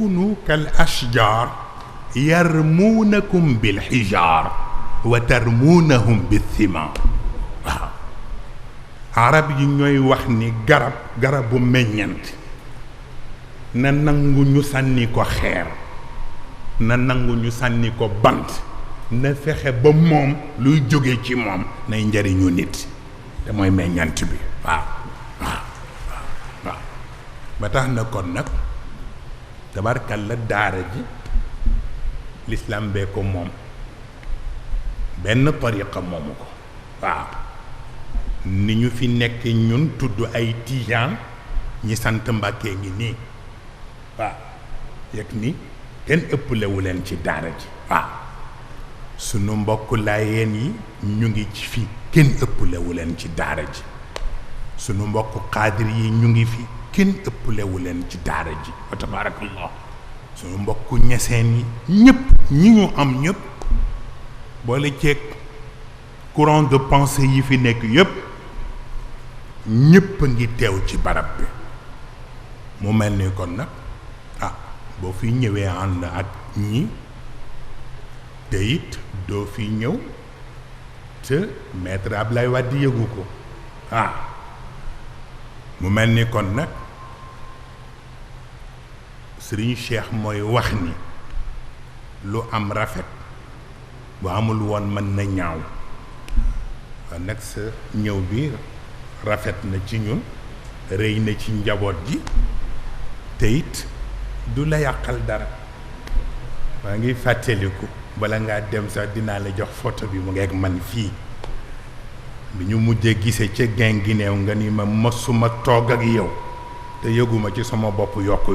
كونوا كالأشجار يرمونكم بالحجار وترمونهم بالثمار. arab yi ñooy wax ni garabu meññant na nangu ñu sànni ko xeer, na nangu ñu sànni ko bant, na fexe ba moom luy jóge ci moom nay njariñu nit te mooy meññant bi. waaw ba tax na kon nag tabarkalla daara ji l'islam bee ko moom, benn tariqa moomu ko. waaw ni ñu fi nekk ñun tudd ay tijaan, ñi sant Mbàkke ngi nii. waaw yëg ni kenn ëpplewu leen ci daara ji. waaw sunu mbokk laayeen yi ñu ngi ci fi, kenn ëpplewu leen ci daara ji. sunu mbokk xaadir yi ñu ngi fi, kenn ëpplewu leen ci daara ji. wa tabaarakallah. sunu mbokk ñeseen yi ñëpp ñi ñu am ñëpp boole ceeg courant de pensée yi fi nekk yëpp ñëpp a ngi teew ci barab bi. mu mel ni kon nag boo fi ñëwee ànd ak ñi te it doo fi ñëw te maître Ablaye Wade yëgu ko. mu mel ni kon nag Serigne Cheikh mooy wax ni lu am rafet bu amul woon mën na ñaaw. kon nag sa ñëw bi rafet na ci ñun, rëy na ci njaboot ji, te it du la yàqal dara. maa ngi fàttaliku bala ngaa dem sax dinaa la jox photo bi mu ngeeg man fii bi ñu mujjee gisee ca Guinguinéo nga ni ma mosuma toog ak yow te yëguma ci sama bopp yokku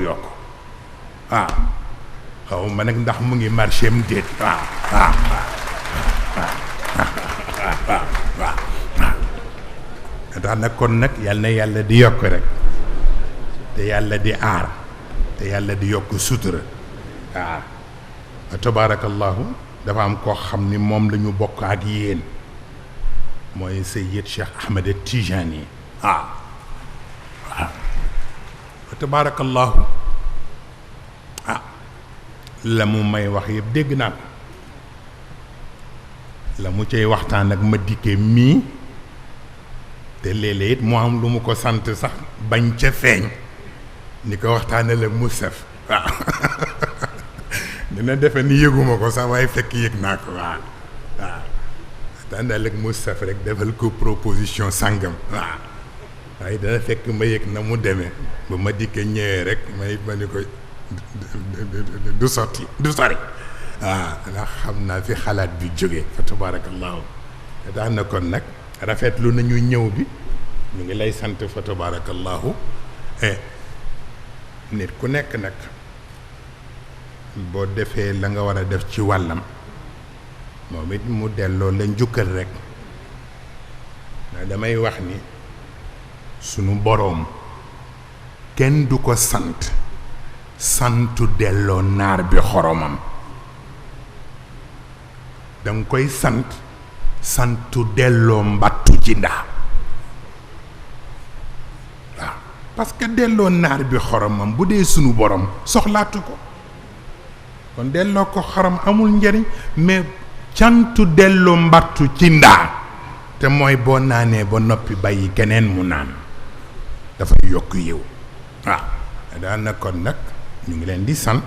xaw ma nag ndax mu ngi marché am déet. tax nag kon nag yal na yàlla di yokk rek, te yàlla di aar, te yàlla di yokk sutura. tabaarakallahu. dafa am koo xam ni moom la ñu bokk ak yéen, mooy Seyyid Cheikh Ahmed Tijani. tabaarakallahu. la mu may wax yëpp dégg naa ko, la mu cay waxtaan ak ma dikkee mii, te léeg-léeg it mu am lu mu ko sant sax bañ ca feeñ ni ko waxtaanal ak Moustapha. dina defe ni yëguma ko sax waaye fekk yëg naa ko. waxtaanal ak Moustapha rek defal ko proposition sàngam. waaye dana fekk ma yëg na mu demee ba ma dikkee ñëwee rek ma ni ko du sotti du sori. ndax xam naa fi xalaat bi jógee fa tabarakallahu. te tax na kon nag rafetlu nañu ñëw bi, ñu ngi lay sant fa tabarakallahu. nit ku nekk nag boo defee la nga war a def ci wàllam, moom it mu delloo la njukkal rek. ndax damay wax ni sunu boroom kenn du ko santu delloo naar bi xoromam. danga koy santu delloo mbattu ci ndaa. waaw parce que delloo naar bi xoromam bu dee sunu borom soxlaatu ko, kon delloo ko xorom amul njariñ. mais cantu delloo mbattu ci ndaa te mooy boo naanee ba noppi bàyyi keneen mu naan dafay yokk yiw. daan na kon nag ñu ngi leen di sant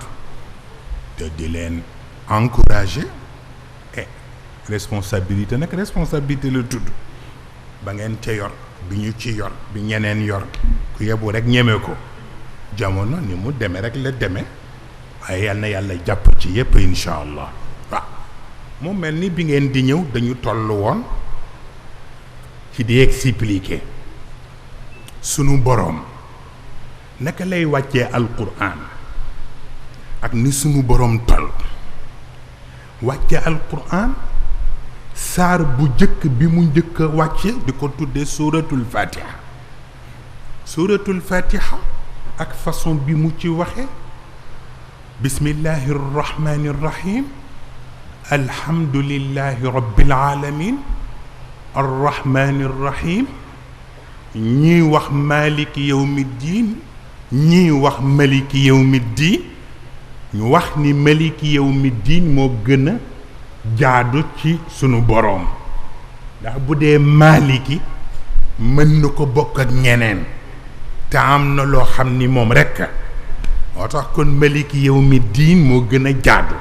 te di leen encourager. responsabilité nag responsabilité la tudd, ba ngeen ca yor, bi ñu ci yor, bi ñeneen yor, ku yebu rek ñeme ko. jamono ni mu demee rek la demee, waaye yal na yàlla jàpp ci yépp incha allah. mu mel ni bi ngeen di ñëw dañu toll woon ci di expliquer sunu boroom naka lay wàccee alquran ak ni sunu boroom toll. wàcce alquran saar bu jëkk bi mu njëkk a wàcce di ko tuddee suuratul fatiha. suuratul fatiha ak façon bi mu ci waxe bismillahi rrahmani rrahim alhamdulillahi rabbil alamin arrahmani rrahim, ñii wax maliki yawmi ddin, ñii wax maliki yawmi ddin, ñu wax ni maliki yawmi diin moo gën a jaadu ci sunu boroom ndax bu dee maliki mën na ko bokk ak ñeneen te am na loo xam ni moom rekk moo tax kon maliki yawmi diin moo gën a jaadu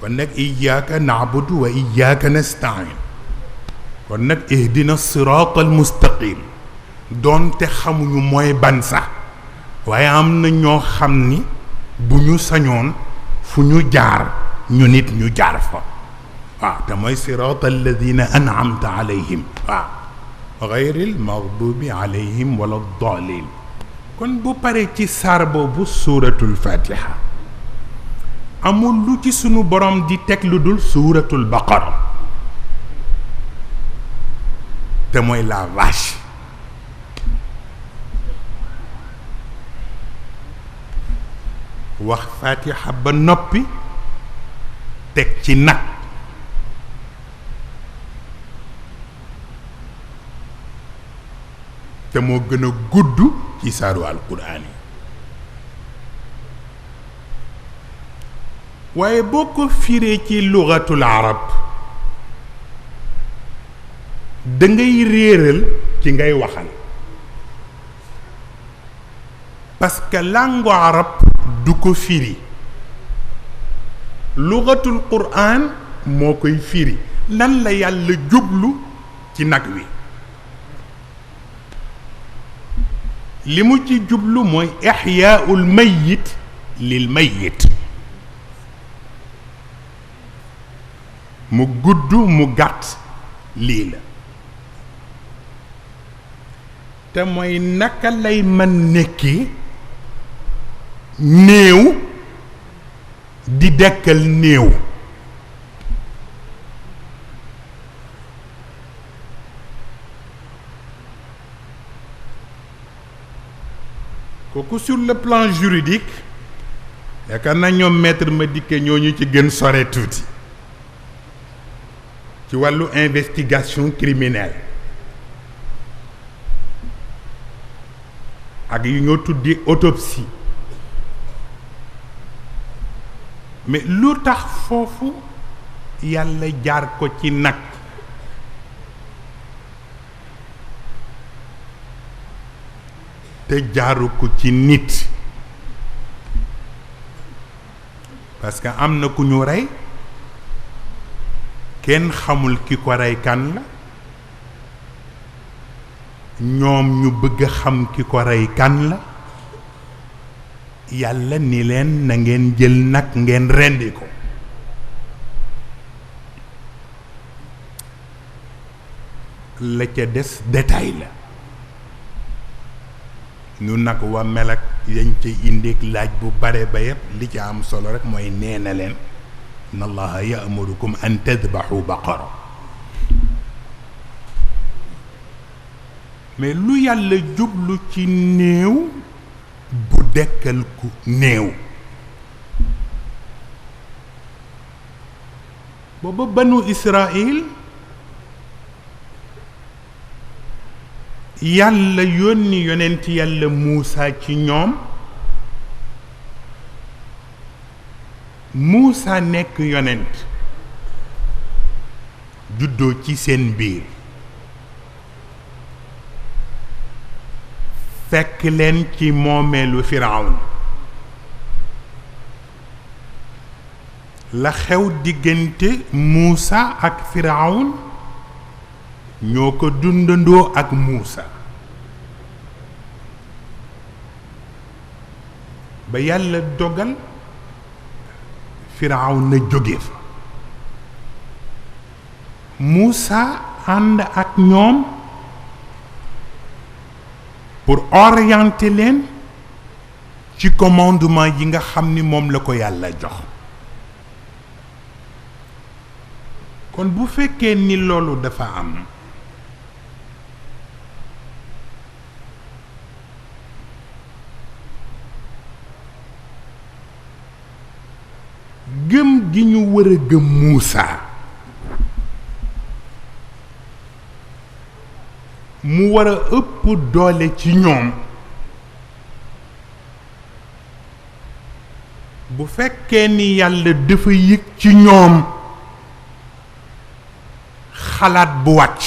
kon nag iyyaka na'budu wa iyyaka nasta'in kon nag ihdina siraatal mustaqim doonte xamuñu mooy ban sax waaye am na ñoo xam ni bu ñu sañoon fu ñu jaar ñu nit ñu jaar fa waaw te mooy siraatal ladina an'amta alayhim waaw gayril maghdubi alayhim wala daalin kon bu paree ci saar boobu suuratul fatiha amul lu ci sunu borom di teg lu dul suuratul baqara te mooy la vache wax fatiha ba noppi teg ci nag te moo gën a gudd ci saaru alquraan yi waaye boo ko firee ci lugatul arab da ngay réeral ci ngay waxal parce que langue arab du ko firi lugatul quraan moo koy firi lan la yàlla jublu ci nag wi li mu ci jublu mooy ixyaaul mayit lil mayit mu gudd mu gàtt lii la te mooy naka lay mën nekki néew di dekkal néew kooku sur le plan juridique yaakaar na ñoom maître Madické ñooñu ci gën sore tuuti ci wàllu investigation criminelle ak yu ñoo tuddi autopsie mais lu tax foofu yàlla jaar ko ci nag te jaaru ko ci nit parce que am na ku ñu rey kenn xamul ki ko rey kan la ñoom ñu bëgg xam ki ko rey kan la yàlla ni leen na ngeen jël nag ngeen rendi ko la ca des détail la ñu nag wa melak yañ ca indeek laaj bu bare ba yépp li ca am solo rek mooy nee na leen inna allaha ya'murukum an tadbahu baqara mais lu yàlla jublu ci néew bu dekkal ku néew booba banu Israël yàlla yónni yonent yàlla Muusa ci ñoom Muusa nekk yonent juddoo ci seen biir fekk leen ci moomeelu Firawn la xew diggante Muusa ak Firawn ñoo ko dundandoo ak Muusa ba yàlla dogal Firawna jóge fa Muusa ànd ak ñoom pour orienter leen ci commandement yi nga xam ni moom la ko yàlla jox kon bu fekkee ni loolu dafa am gëm gi ñu war a gëm Muusa mu war a ëpp doole ci ñoom bu fekkee ni yàlla dafa yëg ci ñoom xalaat bu wàcc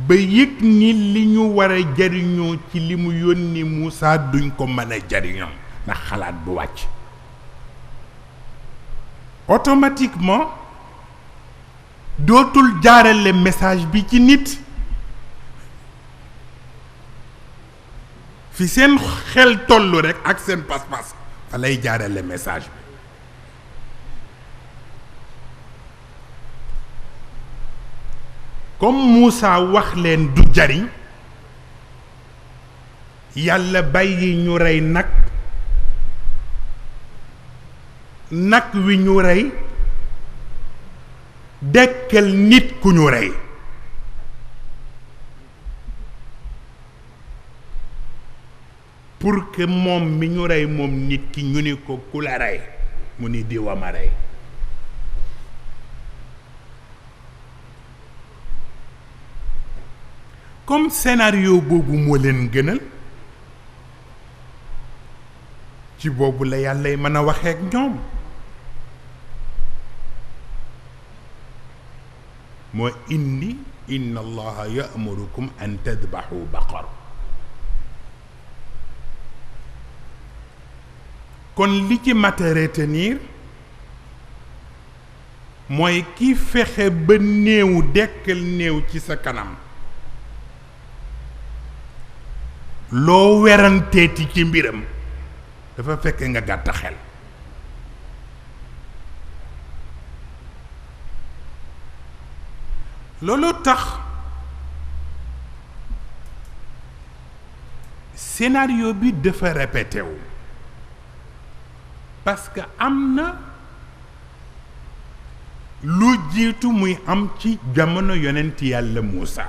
ba yëg ni li ñu war a jariñoo ci li mu yónni Moussa duñ ko mën a jariñoo ndax xalaat bu wàcc automatiquement dootul jaarale message bi ci nit fi seen xel tollu rekk ak seen pas-pas fa lay jaarale message bi comme Moussa wax leen du jariñ yàlla bàyyi ñu rey nag wi ñu rey dekkal nit ku ñu rey pour que moom mi ñu rey moom nit ki ñu ni ko ku la rey mu ni diwa ma rey comme scénario boobu moo leen gënal ci boobu la yàlla mën a waxee ak ñoom moo indi inna allaha ya'murukum an tadbahu baqar kon li ci mat a retenir mooy ki fexe ba néew dekkal néew ci sa kanam loo weranteeti ci mbiram dafa fekk nga gàtt xel loolu tax scénario bi dafa répété wu parce que am na lu jiitu muy am ci jamono yonent yàlla Muusa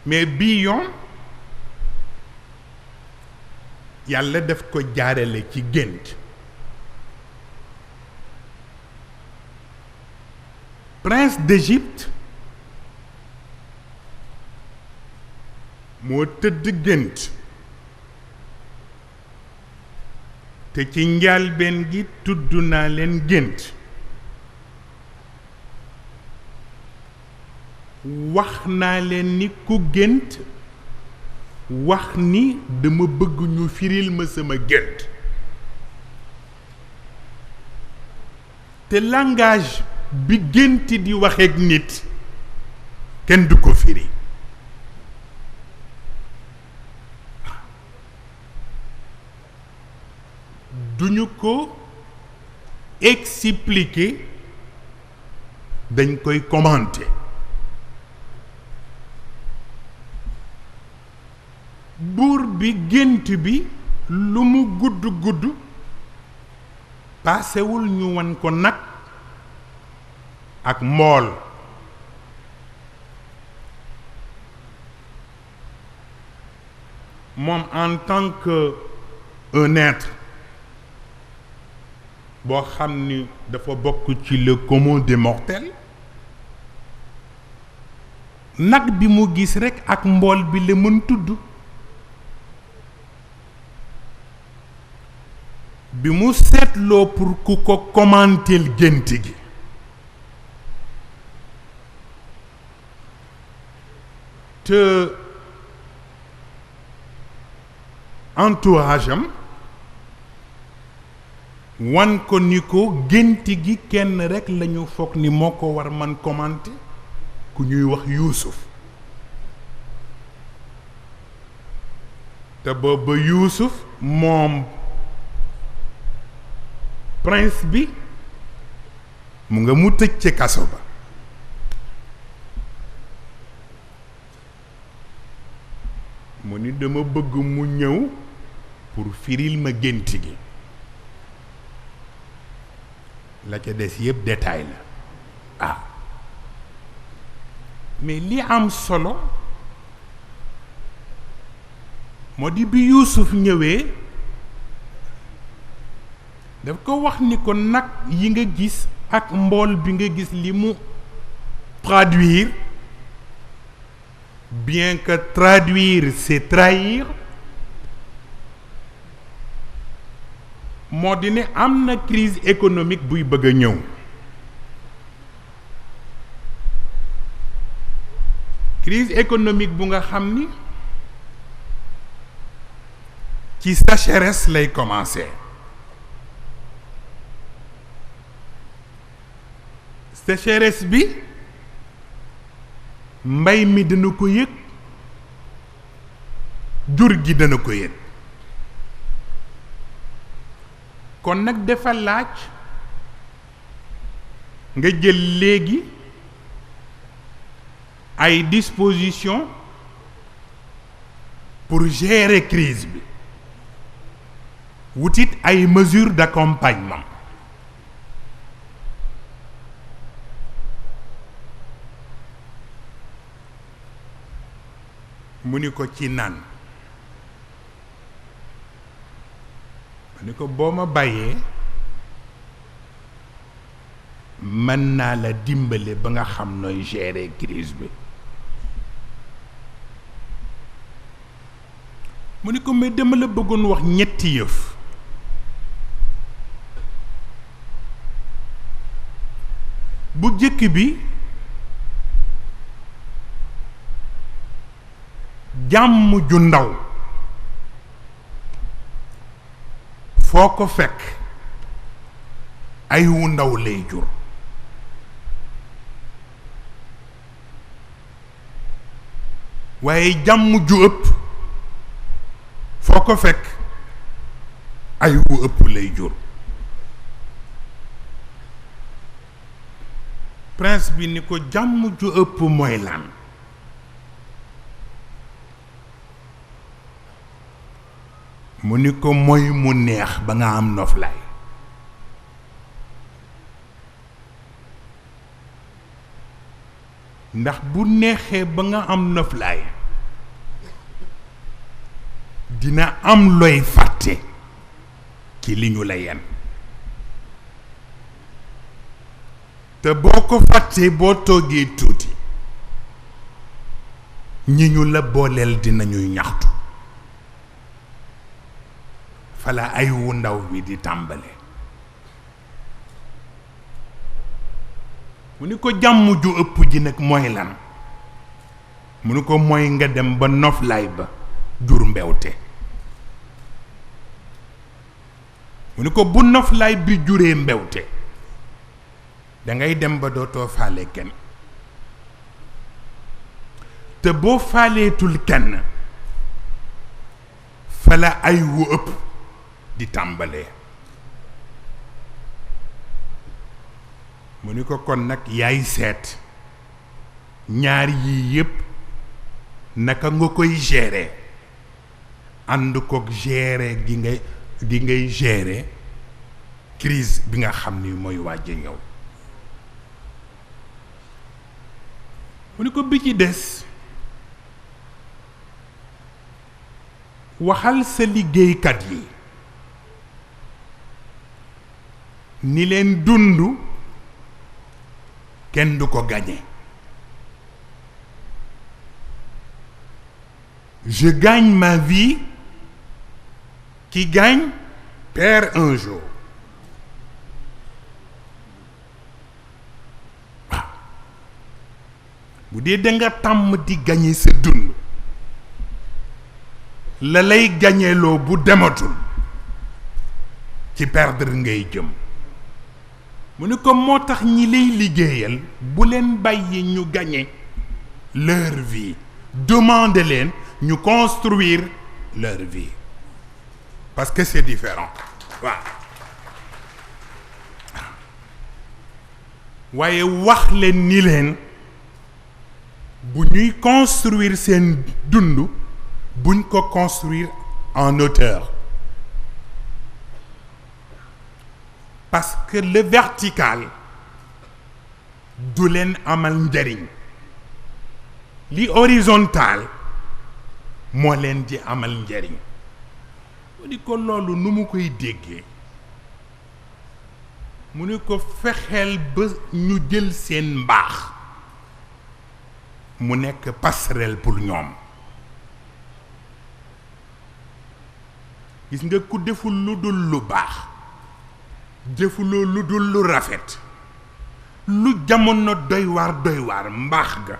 mais bii yoon yàlla daf ko jaarale ci gént prince d'Égypte moo tëdd gént te ci njaalbeen gi tudd naa leen gént wax naa leen ni ku gént wax ni dama bëgg ñu firil ma sama gént te langage bi gént di waxeek nit kenn du ko firi duñu ko expliquer dañ koy commenter buur bi gént bi lu mu gudd gudd paasewul ñu wan ko nag ak mbool moom en tant que un être boo xam ni dafa bokk ci le commun des mortels nag bi mu gis rekk ak mbool bi la mën tudd bi mu seetloo pour ku ko commenter gént gi te entourage am wan ko ni ko gént gi kenn rekk lañu foog ni moo ko war man commenter ku ñuy wax Yuusuf te booba Yuusuf moom prince bi mu nga mu tëj ci kaso ba mu ni dama bëgg mu ñëw pour firil ma gént gi la ca des yëpp détail la mais li am solo moo di bi Yuusuf ñëwee daf ko wax ni ko nag yi nga gis ak mbool bi nga gis li mu traduire bien que traduire c'est trahir moo di ne am na crise économique buy bëgg a ñëw. Crise économique bu nga xam ni ci sécheresse lay commencer. Sécheresse bi mbay mi dana ko yëg, jur gi dana ko yëg. kon nag dafa laaj nga jël léegi ay dispositions pour gérer crise bi, wutit ay mesures d'accompagnement. mu ni ko ci naan mu ni ko boo ma bàyyee mën naa la dimbale ba nga xam nooy gérer crise bi. mu ni ko mais dama la bëggoon wax ñetti yëf. bu jëkk bi jàmm ju ndaw foo ko fekk ay wu ndaw lay jur. waaye jàmm ju ëpp foo ko fekk ay wu ëpp lay jur. prince bi ni ko jàmm ju ëpp mooy lan. mu ni ko mooy mu neex ba nga am noflaay. ndax bu neexee ba nga am noflaay dina am looy fàtte ci li ñu la yen. te boo ko fàttee boo toogee tuuti ñi ñu la booleel dinañuy ñaxtu. fala ay wu ndaw bi di tàmbale. mu ni ko jàmm ju ëpp ji nag mooy lan. mu ni ko mooy nga dem ba noflaay ba jur mbewte. mu ni ko bu noflaay bi juree mbewte dangay dem ba dootoo faale kenn. te boo faaleetul kenn fala ay wu ëpp di tàmbalee. mu ni ko kon nag yaay seet ñaar yii yépp naka nga koy gérer ànd kook gérer gi ngay gérer crise bi nga xam ni mooy wàjj ñëw. mu ni ko bi ci des waxal sa liggéeykat yi ni leen dund kenn du ko gagner. Je gagne ma vie, qui gagne perd un jour. waaw bu dee da nga tàmm di gagner sa dund la lay gagneloo bu dematul ci perdre ngay jëm. mu ne ko moo tax ñi lay liggéeyal bu leen bàyyi ñu gagner leur vie, demande leen ñu construire leur vie parce que c'est différent. waaw waaye wax leen ni leen bu ñuy construire seen dund buñ ko construire en hauteur. Parce que le vertical du leen amal njariñ, li horizontal moo leen di amal njariñ. mu ni ko loolu nu mu koy déggee. mu ni ko fexeel ba ñu jël seen mbaax mu nekk passerelle pour ñoom. gis nga ku deful lu dul lu baax defuloo lu dul lu rafet lu jamono doy waar mbaax ga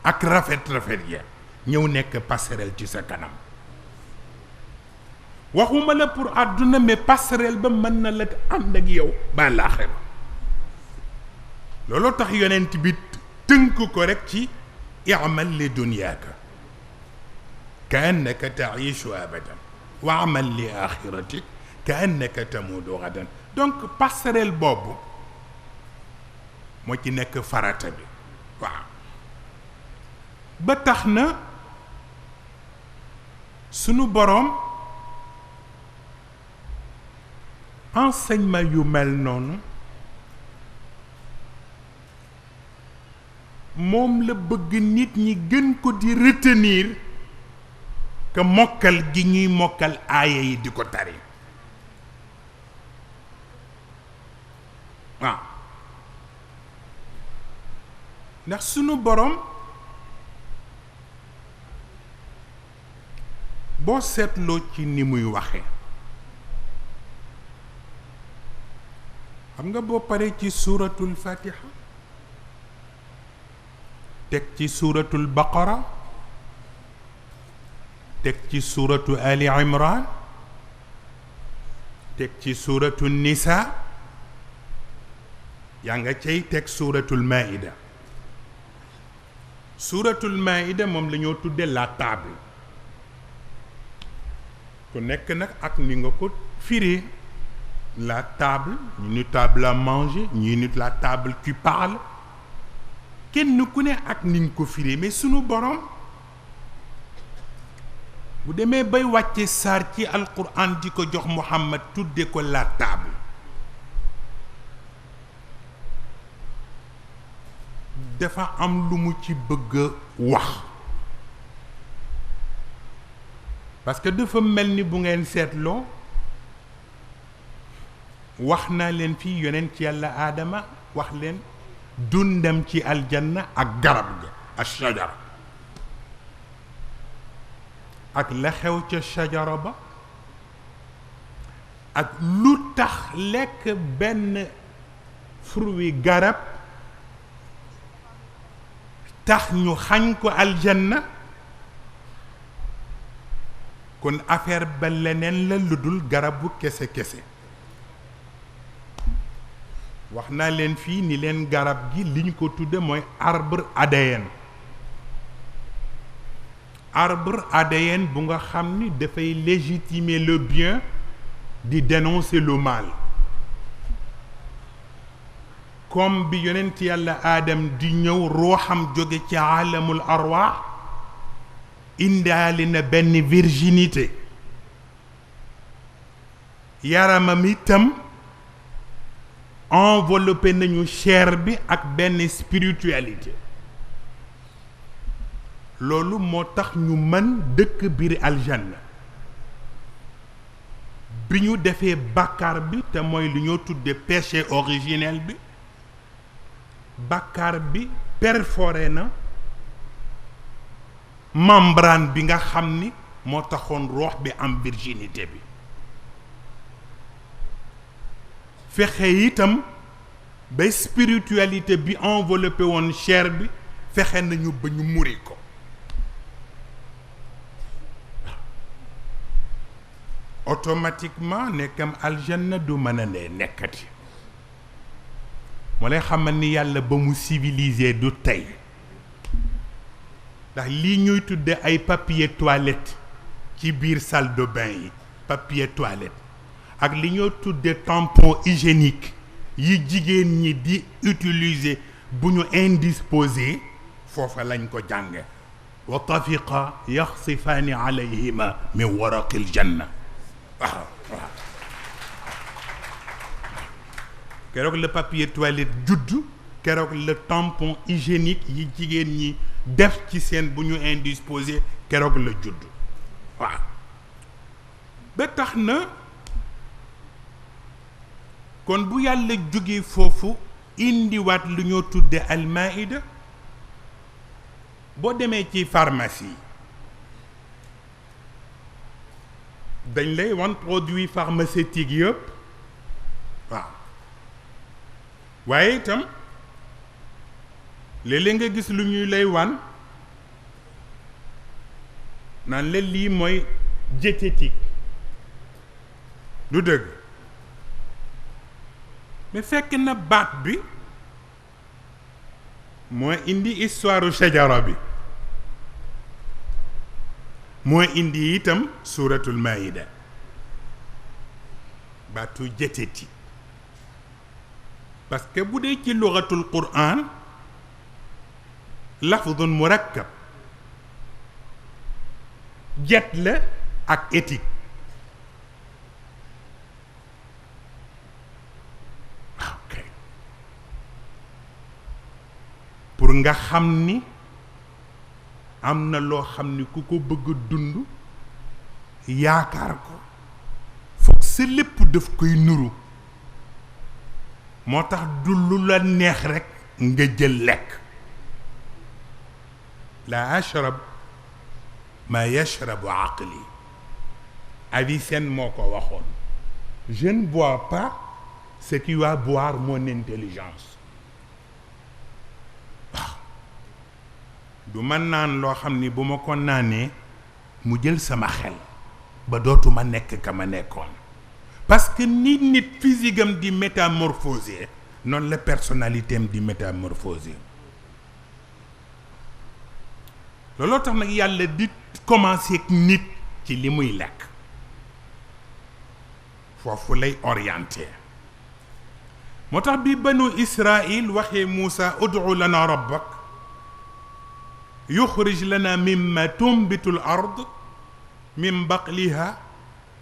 ak rafet ya ñëw nekk passerelle ci sa kanam waxuma la pour àdduna mais passerelle ba mën na la ànd ak yow ba laaxira looloo tax yonent bi tënk ko rek ci i'mal li dunyaaka ka annaka taishu abadan wa amal li axiratik ka annaka tamudu gadan donc passerelle boobu moo ci nekk farata bi waaw ba tax na sunu boroom enseignement yu mel noonu moom la bëgg nit ñi gën ko di retenir que mokkal gi ñuy mokkal aaya yi di ko tari waaw ndax sunu boroom boo seetloo ci ni muy waxe xam nga boo paree ci suuratul fatiha teg ci suuratul baqara teg ci suuratu ali imran teg ci suuratu nisa yaa nga cay teg suuratul maida suuratul maida moom la ñoo tudde la table ku nekk nag ak ni nga ko firee la table ñu ni table à manger ñu ni la table qui parle kenn ku ne ak niñ ko firee mais sunu borom bu demee bay wàcce saar ci alquran di ko jox Muhammad tudde ko la table dafa am lu mu ci bëgg a wax parce que dafa mel ni bu ngeen seetloo wax naa leen fii yonent yàlla aadama wax leen dundam ci aljanna ak garab ga ashajara ak la xew ca shajara ba ak lu tax lekk benn fruit garab tax ñu xañ ko aljanna kon affaire ba leneen la lu dul garabu kese wax naa leen fii ni leen garab gi liñ ko tudde mooy arbre ADN arbre ADN bu nga xam ni dafay légitimer le bien di dénoncer le mal comme bi yonent yàlla aadam di ñëw ruuxam jóge ci aalamul arwaax indaale na benn virginité yaramam itam enveloppé nañu chair bi ak benn spiritualité loolu moo tax ñu mën dëkk biir aljanna bi ñu defee bàkkaar bi te mooy lu ñoo tudde péché originel bi bàkkaar bi perforé na membrane bi nga xam ni moo taxoon roox bi am virginité bi fexe itam ba spiritualité bi enveloppé woon chair bi fexe nañu ba ñu muri ko automatiquement nekkam aljanna du mën a ne nekkati moo lay xamal ni yàlla ba mu civilisé du tey ndax lii ñuy tudde ay papier toilette ci biir salle de bain yi papier toilette ak li ñoo tudde tampon hygiénique yi jigéen ñi di utiliser bu ñu indisposé foofa lañ ko jànge wa tafiqa yaxsifaani alayhima min waraqil janna waaw keroog le papier toilette juddu keroog le tampon hygiénique yi jigéen ñi def ci seen bu ñu indisposé keroog la juddu waaw ba tax na kon bu yàlla jógee foofu indiwaat lu ñoo tudde almaida boo demee ci pharmacie dañ lay wan produit pharmaceutique yëpp waaw waaye itam léeg-léeg nga gis lu ñuy lay wan naan la lii mooy diététique du dëgg mais fekk na baat bi moo indi histoire u shajara bi moo indi itam suuratul maïda baatu diététique parce que bu dee ci lugatul quran lafdun murakkab jet la ak éthique ok pour nga xam ni am na loo xam ni ku ko bëgg dund yaakaar ko foog sa lépp daf koy nuru moo tax du lu la neex rekk nga jël lekk la ashrab ma yashrabu aqli Avicenne moo ko waxoon je ne bois pas ce qui va boire mon intelligence waaw du ma naan loo xam ni bu ma ko naanee mu jël sama xel ba dootuma nekk ka ma nekkoon parce que ni nit physique am di métamorphosé noonu la personnalité am di métamorphosé looloo tax nag yàlla di commencé ak nit ci li muy lekk foofu lay orienté moo tax bi banu Israël waxee Moussa ud'u lana rabbak yuxrij lana mimma tunbitu l ard min baqliha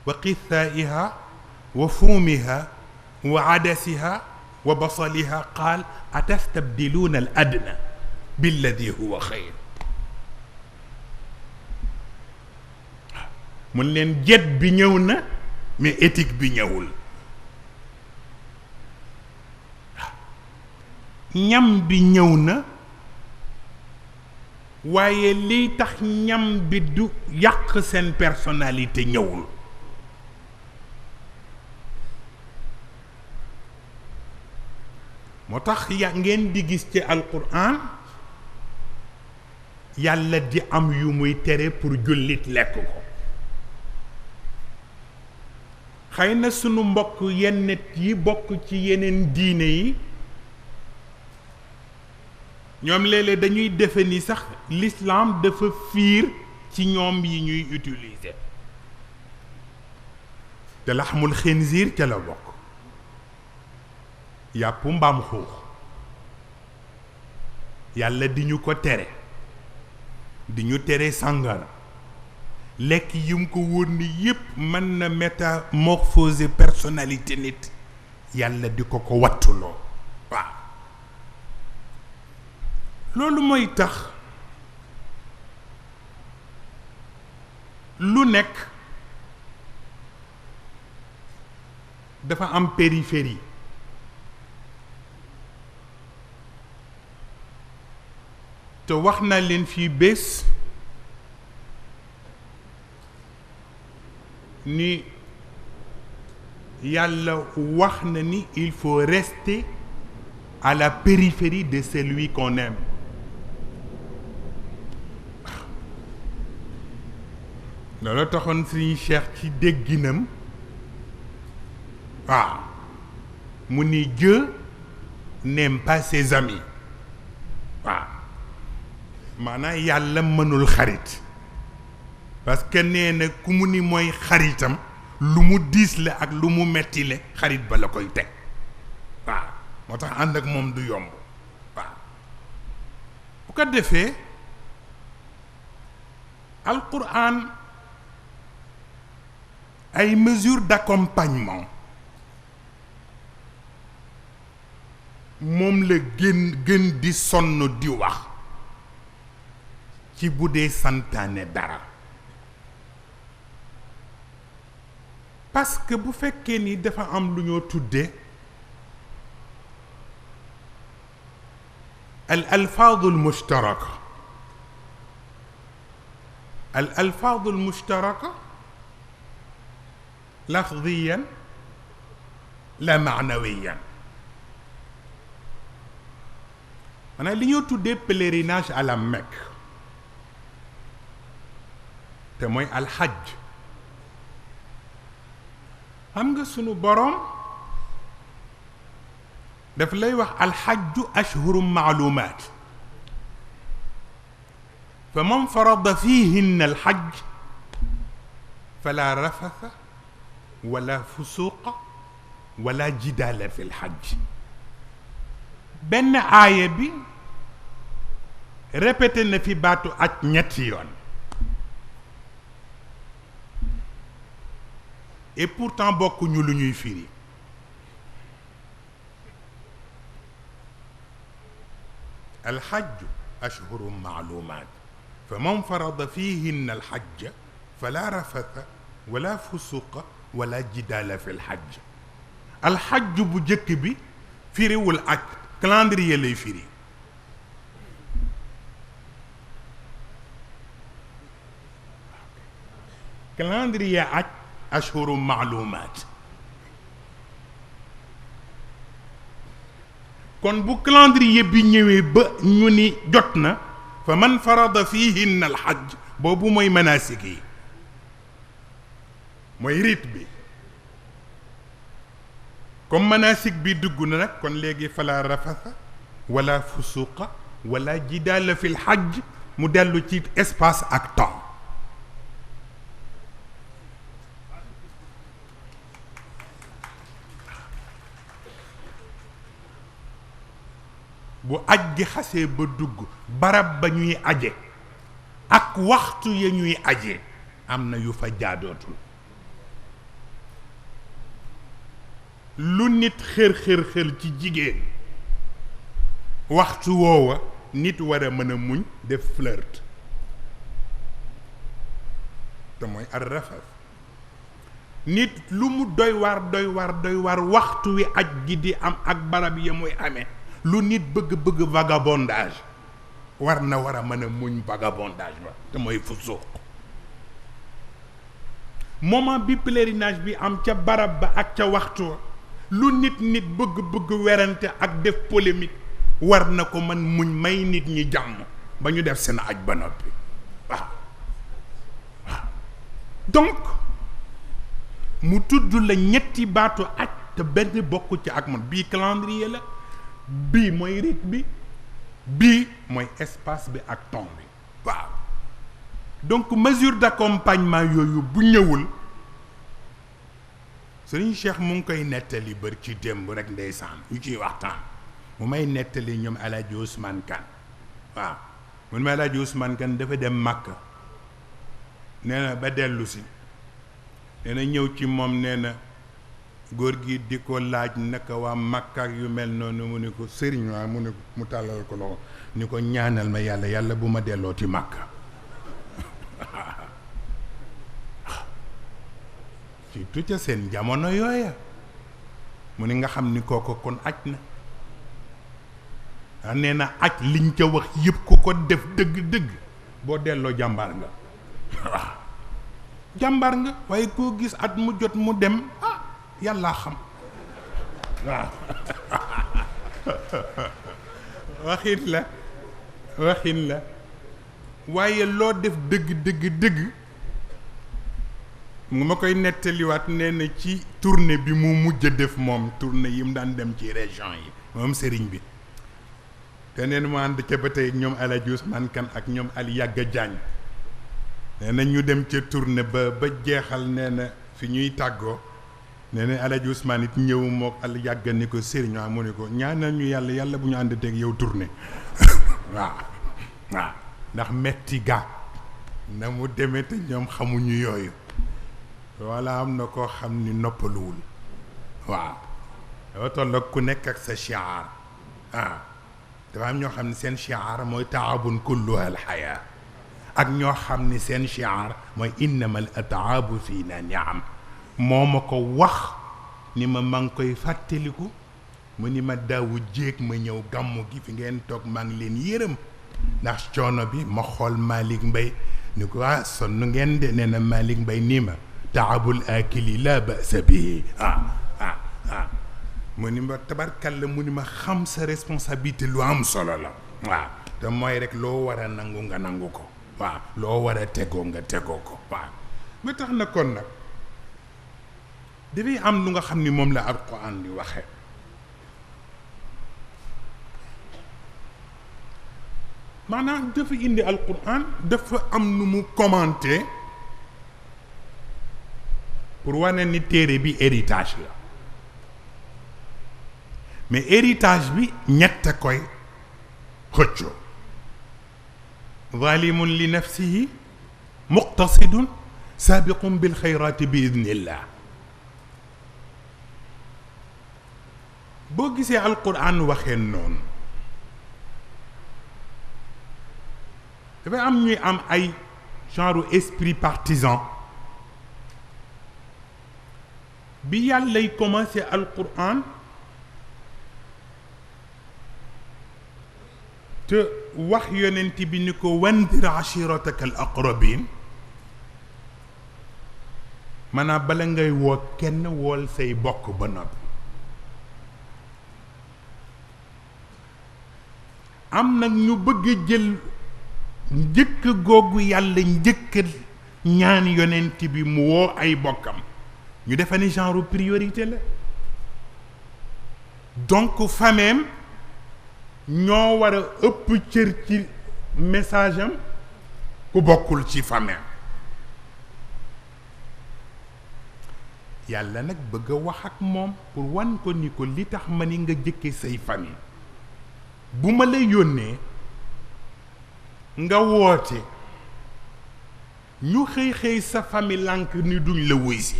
wa qithaiha wa fuumiha wa adasiha wa basaliha qaal atastabdiluuna al adna billadi huwa xayr mun leen jet bi ñëw na mais éthique bi ñëwul ñam bi ñëw na waaye liy tax ñam bi du yàq seen personnalité ñëwul moo tax ngeen di gis ci alquran yàlla di am yu muy tere pour jullit lekk ko xëy na sunu mbokk yenn yi bokk ci yeneen diine yi ñoom léeg-léeg dañuy defe ni sax l'islam dafa fiir ci ñoom yi ñuy utiliser te laxmul xinziir ca la bokk yàpp mbaam xuux yàlla di ñu ko tere di ñu tere sàngara lekk yi mu ko wóor ni yépp mën na métamorphose personnalité nit yàlla di ko ko wattuloo waaw loolu mooy tax lu nekk dafa am périphérie te wax naa leen fii bés ni yàlla wax na ni il faut rester à la périphérie de celui qu'on aime loolu taxoon suñu Cheikh ci dégginam waaw mu ni Dieu n'aime pas ses amis waaw maanaam yàlla mënul xarit parce que nee na ku mu ni mooy xaritam lu mu diis la ak lu mu metti le xarit ba la koy teg waaw moo tax ànd ak moom du yomb waaw bu ko defee alquran ay mesures d'accompagnement moom la gën di sonn di wax ci bu dee santaane dara parce que bu fekkee ni dafa am lu ñoo tuddee al alfaadul mushtaraka al alfaadul mushtaraka lafdiyan la maanawiyan maanaam li ñoo tuddee pèlerinage à la Mecque te mooy alxaj xam nga sunu boroom daf lay wax alxajju ashhuru maalumaat fa man farada fihinna alxaj fala rafasa wala fusuqa wala jidaala fi lxaj benn aaya bi répété na fi baatu aj ñetti yoon et pourtant bokkuñu lu ñuy firi alxajju ashhuru maalumaat fa man farada fihinna alxajja fala rafata wala fusuqa wala jidaala fi lxajj alxajju bu jëkk bi firiwul aj calendrier lay firi calendrier aj ashhuru maalumaat kon bu calendrier bi ñëwee ba ñu ni jot na fa man farada fihinna alxajj boobu mooy manasik yi mooy rite bi comme manasik bi dugg na nag kon léegi fala rafasa wala fusuqa wala jidaala fi lxajj mu dellu ci espace ak temps bu aj gi xasee ba dugg barab ba ñuy aje ak waxtu ya ñuy aje am na yu fa jaadootul lu nit xër ci jigéen waxtu woowa nit war a mën a muñ def flirt te mooy ar rafas nit lu mu doy war waxtu wi aj gi di am ak barab ya muy amee lu nit bëgg vagabondage war a mën a muñ vagabondage ba te mooy fusuuq moment bi pèlerinage bi am ca barab ba ak ca waxtu wa lu nit bëgg werante ak def polémique war na ko man muñ may nit ñi jàmm ba ñu def seen aj ba noppi waaw donc mu tudd la ñetti baatu aj te benn bokk ci ak man bii calendrier la bii mooy rite bi bii mooy espace bi ak temps bi waaw donc mesure d'accompagnement yooyu bu ñëwul Sëriñ Cheikh mu ngi koy nettali bër ci démb rek ndeysaan ñu ciy waxtaan mu may nettali ñoom Alaaji Ousmane Kane waaw mun ma Alaaji Ousmane Kane dafa dem Makka nee na ba dellu si nee na ñëw ci moom nee na góor gi di ko laaj naka waa Makka ak yu mel noonu mu ni ko sëriñ waa mu ni ko mu tàllal ko loxo ni ko ñaanal ma yàlla bu ma delloo ci Makka surtout ca seen jamono yooya mu ni nga xam ni kooko kon aj na ah nee na aj liñ ca wax yëpp ku ko def dëgg-dëgg boo delloo jàmbaar nga waaw jàmbaar nga waaye koo gis at mu jot mu dem ah yàllaa xam waaw waxin la waaye loo def dëgg mu ma koy nettaliwaat nee na ci tournée bi mu mujj a def moom tournée yi mu daan dem ci région yi moom sëriñ bi te neen mu ànd ca ba tey ñoom Alaaji Ousmane Kane ak ñoom Ali Yàgga Jaañ nee na ñu dem ca tournée ba jeexal nee na fi ñuy tàggoo nee na Alaaji Ousmane it ñëw mook Ali Yàgga ni ko sëriñ waa mu ne ko ñaanal ñu yàlla bu ñu ànd teg yow tournée waaw ndax metti ga na mu demee te ñoom xamuñu yooyu walla am na koo xam ni noppaluwul waaw dafa toll ku nekk ak sa shiar dafa am ñoo xam ne seen shiar mooy taabun kulluha alxayaa ak ñoo xam ni seen shiar mooy innamal ataabu fii na niam moo ma ko wax ni ma ngi koy fàttaliku mu ni ma daawu jéeg ma ñëw gàmmu gi fi ngeen toog maa ngi leen yërëm ndax coono bi ma xool Malick Mbaye ni ko sonn ngeen de nee na Malick Mbaye nii ma taabul akili la ba'sa bihi mu ni ma tabarkalla mu ni ma xam sa responsabilité lu am solo la waaw te mooy rek loo war a nangu nga nangu ko waaw loo war a tegoo nga tegoo ko waaw ba tax na kon nag dafay am lu nga xam ni moom la alquran di waxe maanaam dafa indi alquran dafa am nu mu commenté pour wane ni téere bi héritage la mais héritage bi ñett a koy xëccoo zalimun li nafsihi muqtasidun sabiqun bil xayraati bi idnillah boo gisee alquran waxee noonu dafay am ñuy am ay genre esprit partisan bi yàllay commencé alquran te wax yonent bi ni ko wandir ashirataka al aqrabin maanaam bala ngay woo kenn wool say bokk ba noppi am nag ñu bëgg jël njëkk googu yàlla njëkk ñaan yonent bi mu woo ay bokkam ñu defe ni genre priorité la donc fameem ñoo war a ëpp cër ci message am ku bokkul ci fameem yàlla nag bëgg a wax ak moom pour wan ko ni ko li tax ma ni nga jëkke say famille bu ma la yónnee nga woote ñu xëy sa famille lànk ni duñ la wuy si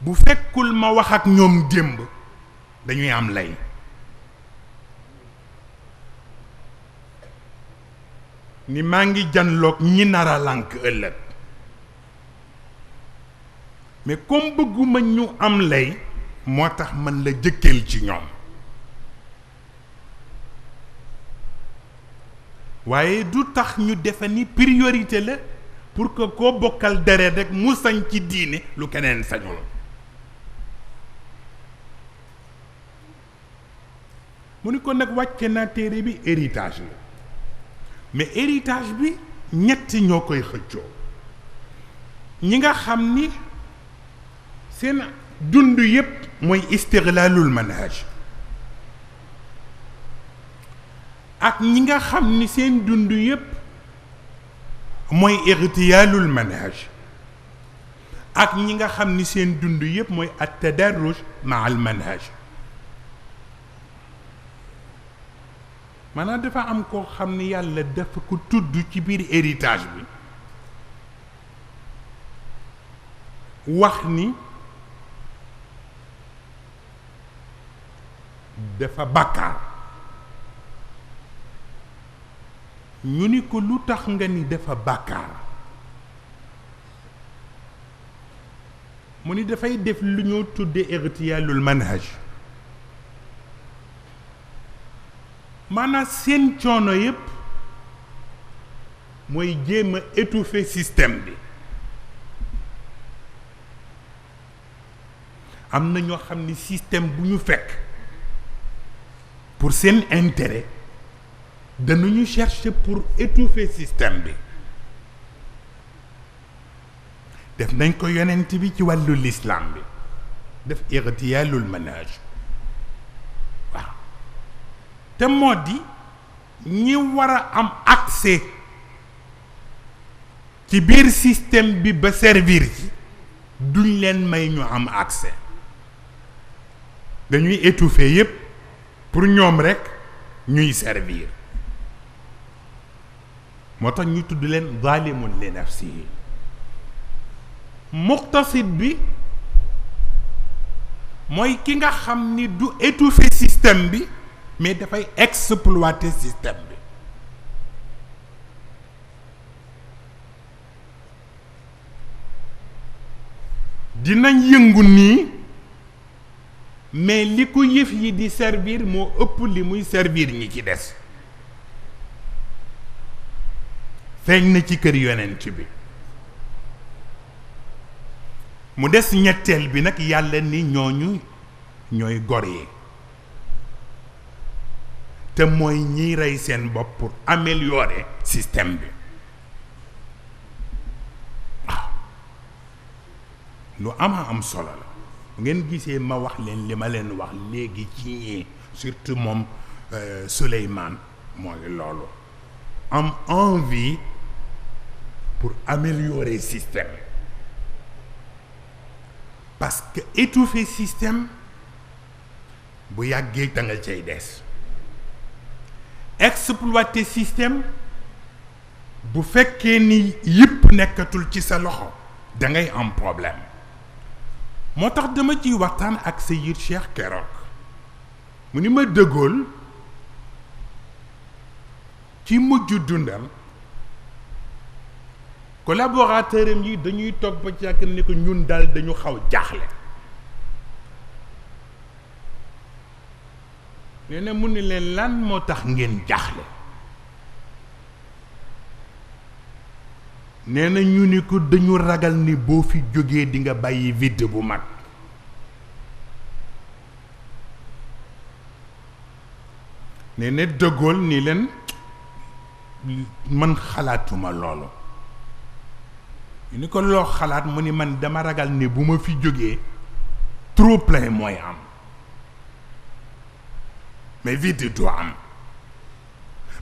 bu fekkul ma wax ak ñoom démb dañuy am lay ni maa ngi janloog ñi nara lànk ëllëg mais comme bëgguma ñu am lay moo tax man la jëkkeel ci ñoom waaye du tax ñu defe ni priorité la pour que koo bokkal deret rek mu sañ ci diine lu keneen sañul mu ni ko nag wàcce naa téere bi héritage la mais héritage bi ñetti ñoo koy xëccoo ñi nga xam ni seen dund yépp mooy istiglalul manhaj ak ñi nga xam ni seen dund yépp mooy irtiyaalul manhaj ak ñi nga xam ni seen dund yépp mooy at tadarruj ma al manhaj maanaam dafa am koo xam ni yàlla dafa ko tudd ci biir héritage bi wax ni dafa bàkkaar ñu ni ko lu tax nga ni dafa bàkkaar mu ni dafay def lu ñu tudde irtiyaalul manhaj maanaam seen coono yépp mooy jéem a étouffer système bi am na ñoo xam ni système bu ñu fekk pour seen intérêt dañuy chercher pour étouffer système bi def nañ ko yonent bi ci wàllu l'islam bi def irtiyaalul manhaj waaw te moo di ñi war a am accès ci biir système bi ba servir ci duñ leen may ñu am accès dañuy étouffer yépp pour ñoom rekk ñuy servir moo tax ñu tudd leen zalimun li nafsihi muqtasid bi mooy ki nga xam ni du étouffer système bi mais dafay exploiter système bi dinañ yëngu nii mais li ko yëf yi di servir moo ëpp li muy servir ñi ci des feeñ na ci kër yonent bi mu des ñetteel bi nag yàlla ni ñooñu ñooy gor yi te mooy ñiy rey seen bopp pour améliorer système bi waaw lu am solo la ngeen gisee ma wax leen li ma leen wax léegi ci ñii surtout moom Souleymane mooy loolu am envie pour améliorer système parce que étouffer système bu yàggee da nga cay des exploiter système bu fekkee ni yëpp nekkatul ci sa loxo da ngay am problème moo tax dama ciy waxtaan ak Seyid Cheikh keroog mu ni ma De Gaulle ci mujj dundam collaborateur am yi dañuy toog ba ci yàgg ni ko ñun daal dañu xaw jaaxle nee na mu ni leen lan moo tax ngeen jaaxle nee na ñu ni ko dañu ragal ni boo fi jógee di nga bàyyi vide bu mag nee na De Gaulle ni leen man xalaatuma loolu ñu ni ko loo xalaat mu ni man dama ragal ni bu ma fi jógee trop plein mooy am mais vide du am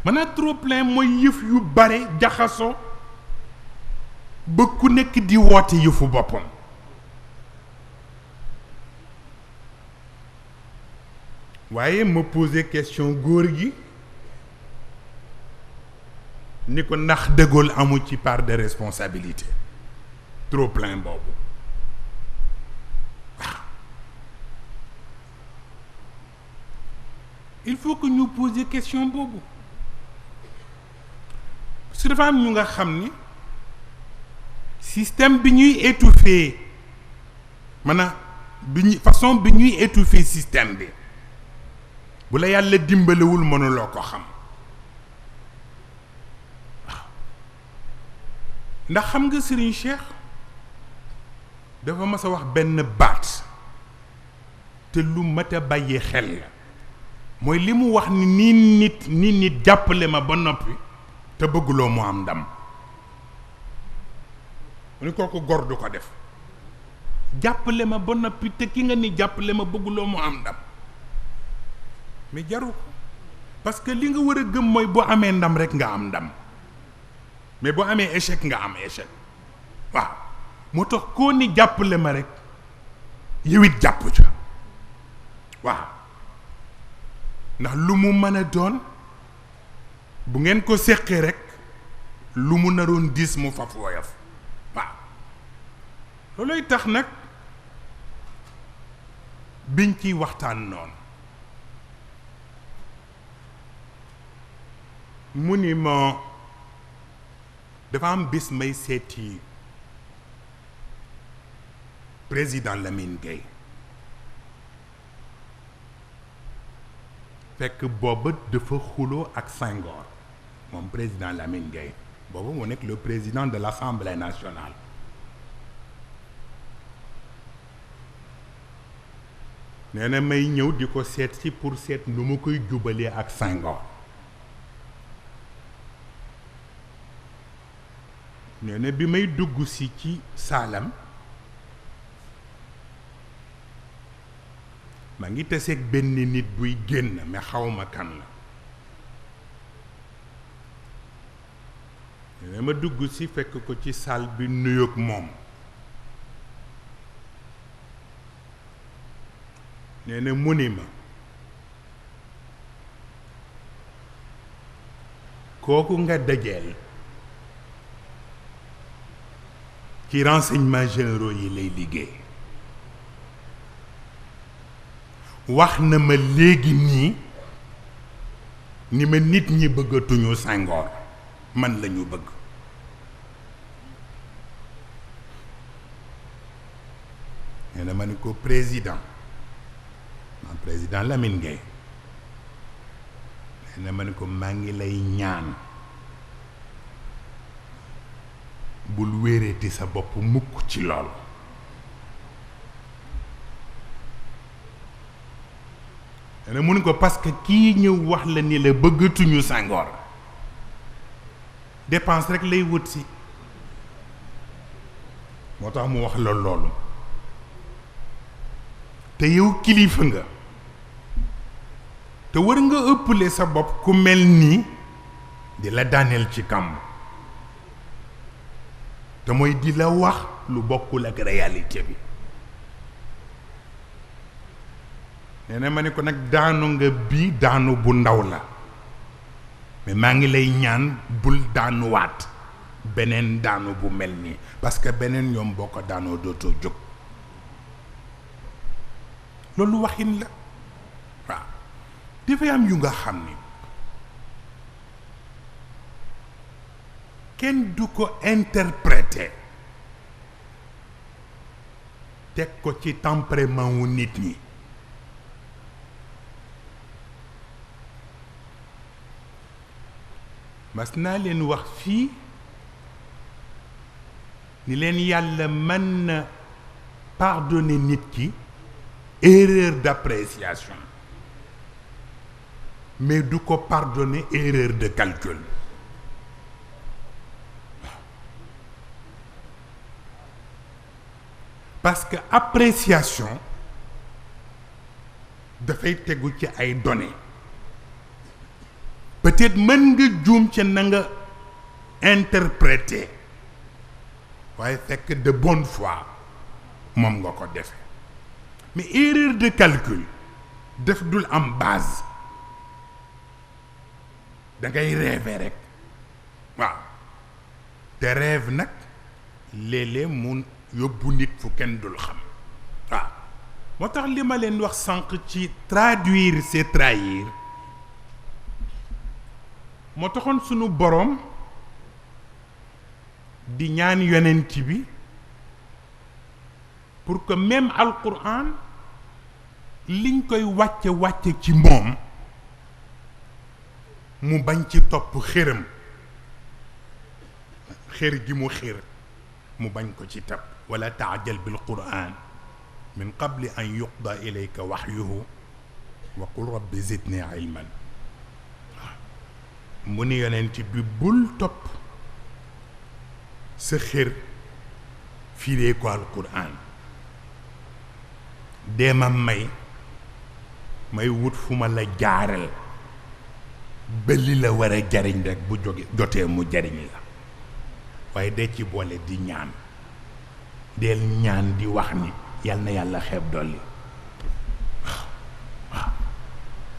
maanaam trop plein mooy yëf yu bare jaxasoo ba ku nekk di woote yëfu boppam waaye ma posé question góor gi ni ko ndax De Gaulle amu ci part de responsabilité trop plein boobu waaw il faut que ñu poser question boobu parce que dafa am ñu nga xam ni système bi ñuy étouffer maanaam façon bi ñuy étouffer système bi bu la yàlla dimbalewul mënuloo ko xam waaw ndax xam nga Serigne Cheikh dafa mas a wax benn baat te lu mat a bàyyi xel la mooy li mu wax ni nit jàppale ma ba noppi te bëgguloo mu am ndam mu ni kooku góor du ko def jàppale ma ba noppi te ki nga ni jàppale ma bëgguloo mu am ndam mais jaru ko parce que li nga war a gëm mooy boo amee ndam rek nga am ndam mais boo amee échec nga am échec waaw moo tax koo ni jàppale ma rek yow it jàpp ca waaw ndax lu mu mën a doon bu ngeen ko séqee rek lu mu naroon diis mu faf woyof waaw looloy tax nag biñ ciy waxtaan noonu mu ni ma dafa am bis may seeti président Lamine Gueye fekk booba dafa xuloo ak Senghor moom président Lamine Gueye booba mu nekk le président de l'Assemblée nationale nee na may ñëw di ko seet si pour seet nu ma koy jubalee ak Senghor nee na bi may dugg si ci saalam maa ngi taseeg benn nit buy génn mais xawma kan la nee na ma dugg si fekk ko ci saal bi nuyoog moom nee na mu ni ma kooku nga dajeel ci renseignements généraux yi lay liggéey wax na ma léegi nii ni ma nit ñi bëggatuñu Senghor man lañu bëgg nee na ma ni ko président Lamine Gueye nee na ma ni ko maa ngi lay ñaan bul wéereeti sa bopp mukk ci lool ne mun ko parce que kii ñëw wax la ni la bëggatuñu Senghor dépense rek lay wut si moo tax mu wax la loolu te yow kilifa nga te war nga ëpple sa bopp ku mel nii di la daaneel ci kàmb te mooy di la wax lu bokkul ak réalité bi nee na ma ne ko nag daanu nga bii daanu bu ndaw la mais maa ngi lay ñaan bul daanuwaat beneen daanu bu mel nii parce que beneen ñoom boo ko daanoo dootoo jóg loolu waxin la waaw dafay am yu nga xam ni kenn du ko interpréter teg ko ci tempérament wu nit ñi mas naa leen wax fii ni leen yàlla mën na pardonner nit ki erreur d'appréciation mais du ko pardonner erreur de calcul parce que appréciation dafay tegu ci ay données peut-être mën nga juum ca na nga interpréter waaye fekk de bonne foi moom nga ko defe mais erreur de calcul def dul am base da ngay rêver rek waaw te rêve nag léeg-léeg mun yóbbu nit fu kenn dul xam waaw moo tax li ma leen wax sànq ci traduire c'est trahir moo taxoon sunu boroom di ñaan yonent bi pour que même Alquran liñ koy wàcce ci moom mu bañ ci topp xéram xér gi mu xér mu bañ ko ci tab wala taajal bil Quran min qabli an yuqda ilayka waxyuhu wa qul rabbi zidni ilman mu ni yonent bi bul topp sa xér firee ko Alquran deema may wut fu ma la jaaral ba li la war a jariñ rek bu jotee mu jariñ la waaye de ci boole di ñaan del ñaan di wax ni yal na yàlla xeeb dolli waaw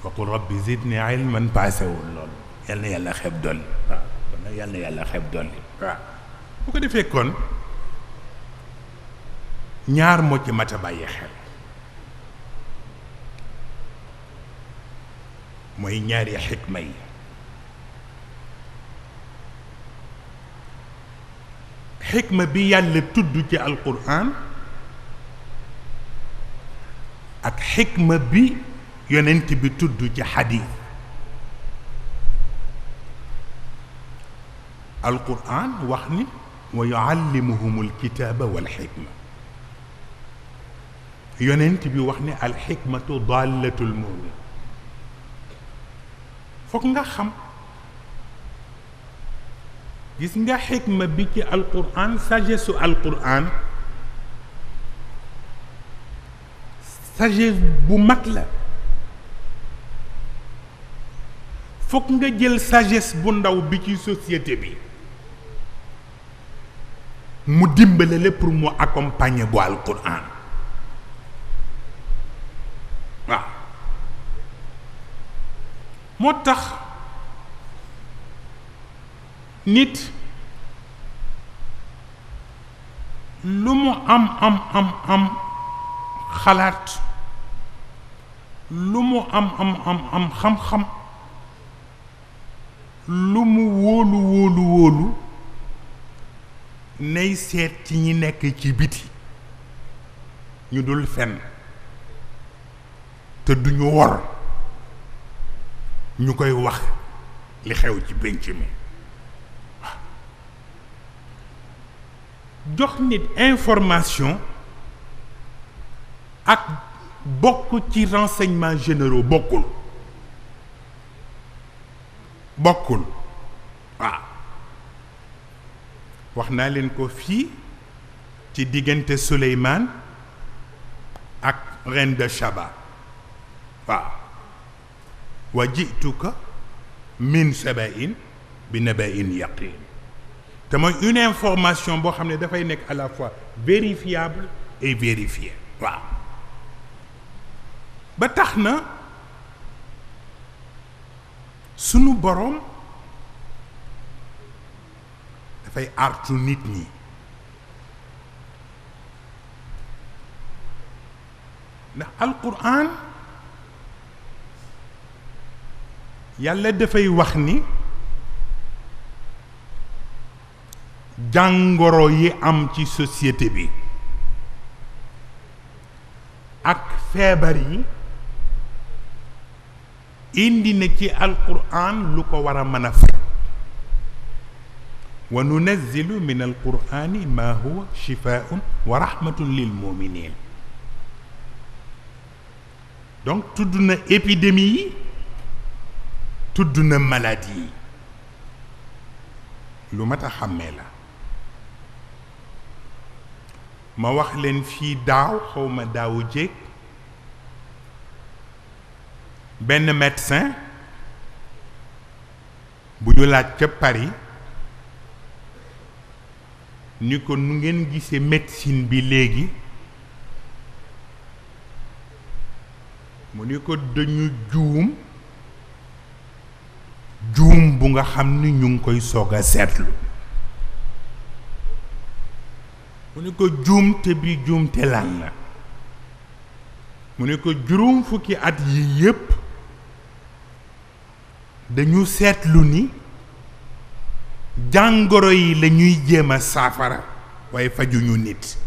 waqul rabbi zidni ilman paasewul loolu yal na yàlla xeeb dolli waaw kon yal na yàlla xeeb dolli waaw bu ko defee kon ñaar moo ci mat a bàyyi xel mooy ñaari xikma yi xikma bi yàlla tudd ci alquran ak xikma bi yonent bi tudd ci xadiis alquran wax ni wa yuallimuhum alkitaba walxikma yonent bi wax ni alxikmatu dallatul mumin foog nga xam gis nga xikma bi ci alquran sagesse su alquran sagesse bu mag la foog nga jël sagesse bu ndaw bi ci société bi mu dimbale la pour mu accompagner bu alquran waaw moo tax nit lu mu am xalaat lu mu am xam-xam lu mu wóolu nay seet ci ñi nekk ci biti ñu dul fenn te duñu wor ñu koy wax li xew ci pénc mi jox nit information ak bokk ci renseignements généraux bokkul waaw wax naa leen ko fii ci diggante Souleymane ak reine de Saba waaw wa jituka min sabain bi nabain yaqin te mooy une information boo xam ne dafay nekk à la fois vérifiable et vérifiée waaw ba tax na sunu boroom dafay artu nit ñi ndax alquran yàlla dafay wax ni jàngoro yi am ci société bi ak feebar yi indi na ci alquran lu ko war a mën a faj wa nunazzilu min alqurani ma huwa shifaun wa rahmatun lil muminin donc tudd na épidémie yi tudd na maladie yi lu mat a xàmmee la ma wax leen fii daaw xawma daawu jéeg benn médecin bu ñu laaj ca Paris ni ko nu ngeen gisee médecine bi léegi mu ni ko dañu juum bu nga xam ni ñu ngi koy soog a seetlu mu ni ko juumte bi juumte lan la mu ni ko juróom fukki at yi yépp dañu seetlu ni jàngoro yi la ñuy jéem a saafara waaye fajuñu nit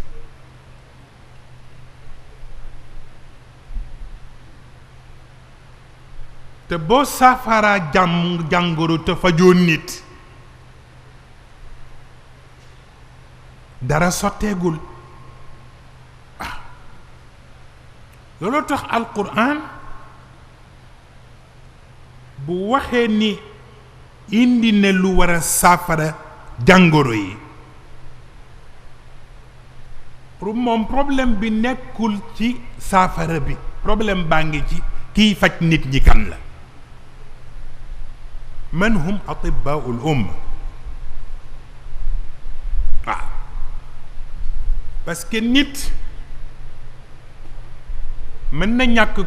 te boo saafaraa jàngoro te fajoo nit dara sotteegul looloo tax alquran bu waxee ni indi ne lu war a saafara jàngoro yi pour moom problème bi nekkul ci saafara bi problème baa ngi ci kiy faj nit ñi kan la man hum atibbaul umma waaw parce que nit mën na ñàkk